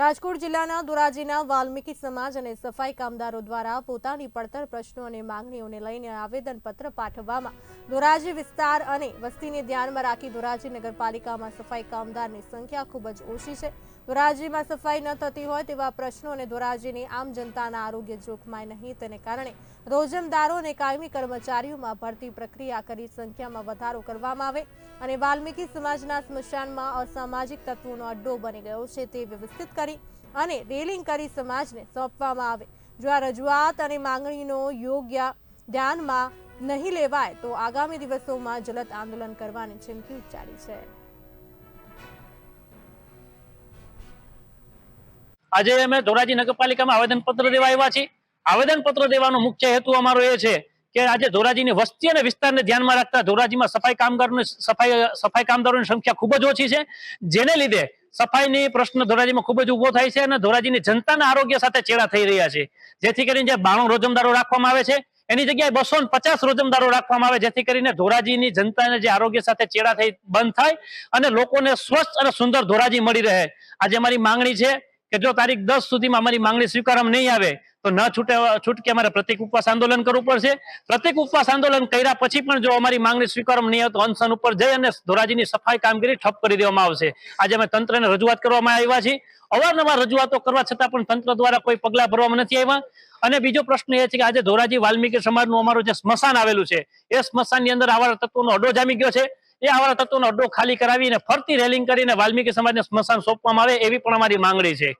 રાજકોટ જિલ્લાના ધોરાજીના વાલ્મીકી સમાજ અને સફાઈ કામદારો દ્વારા પોતાની પડતર પ્રશ્નો અને માંગણીઓને લઈને આવેદનપત્ર પાઠવવામાં ધોરાજી વિસ્તાર અને વસ્તીને ધ્યાનમાં રાખી ધોરાજી નગરપાલિકામાં સફાઈ કામદારની સંખ્યા ખૂબ જ ઓછી છે। ધોરાજીમાં સફાઈ ન થતી હોય તેવા પ્રશ્નો અને ધોરાજીની આમ જનતાના આરોગ્ય જોખમાય નહીં તેને કારણે રોજમદારો અને કાયમી કર્મચારીઓમાં ભરતી પ્રક્રિયા કરી સંખ્યામાં વધારો કરવામાં આવે અને વાલ્મીકી સમાજના સ્મશાનમાં અસામાજિક તત્વોનો અડ્ડો બની ગયો છે તે વ્યવસ્થિત કરી અને રેલિંગ કરી સમાજને સોંપવામાં આવે। જો આ રજૂઆત અને માંગણીનો યોગ્ય ધ્યાનમાં નહીં લેવાય તો આગામી દિવસોમાં જલદ આંદોલન કરવાની ચીમકી ઉચ્ચારી છે। આજે અમે ધોરાજી નગરપાલિકામાં આવેદનપત્ર દેવા આવ્યા છીએ। આવેદનપત્ર દેવાનો મુખ્ય હેતુ અમારો એ છે કે આજે ધોરાજીની વસ્તી અને વિસ્તારને ધ્યાનમાં રાખતા ધોરાજીમાં સફાઈ કામદારોની સંખ્યા ખૂબ જ ઓછી છે, જેને લીધે સફાઈની પ્રશ્ન ધોરાજીમાં ખૂબ જ ઉભો થાય છે અને ધોરાજીની જનતાના આરોગ્ય સાથે ચેડા થઈ રહ્યા છે। જેથી કરીને જે 92 રોજમદારો રાખવામાં આવે છે એની જગ્યાએ 250 રોજમદારો રાખવામાં આવે, જેથી કરીને ધોરાજીની જનતાને જે આરોગ્ય સાથે ચેડા થઈ બંધ થાય અને લોકોને સ્વસ્થ અને સુંદર ધોરાજી મળી રહે। આજે અમારી માંગણી છે કે જો તારીખ 10 સુધીમાં અમારી માંગણી સ્વીકારવામાં નહીં આવે તો ન છૂટકે અમારે પ્રતિક ઉપવાસ આંદોલન કરવું પડશે। પ્રતિક ઉપવાસ આંદોલન કર્યા પછી પણ જો અમારી માંગણી સ્વીકારવામાં નહીં આવે તો અનશન ઉપર જઈ અને ધોરાજીની સફાઈ કામગીરી ઠપ કરી દેવામાં આવશે। આજે અમે તંત્રને રજૂઆત કરવામાં આવ્યા છીએ। અવારનવાર રજૂઆતો કરવા છતાં પણ તંત્ર દ્વારા કોઈ પગલાં ભરવામાં નથી આવ્યા। અને બીજો પ્રશ્ન એ છે કે આજે ધોરાજી વાલ્મીકી સમાજનું અમારું જે સ્મશાન આવેલું છે એ સ્મશાનની અંદર આવા તત્વોનો અડ્ડો જામી ગયો છે। એ આવા તત્વોનો અડ્ડો ખાલી કરાવીને ફરતી રેલિંગ કરીને વાલ્મીકી સમાજને સ્મશાન સોંપવામાં આવે એવી પણ અમારી માંગણી છે।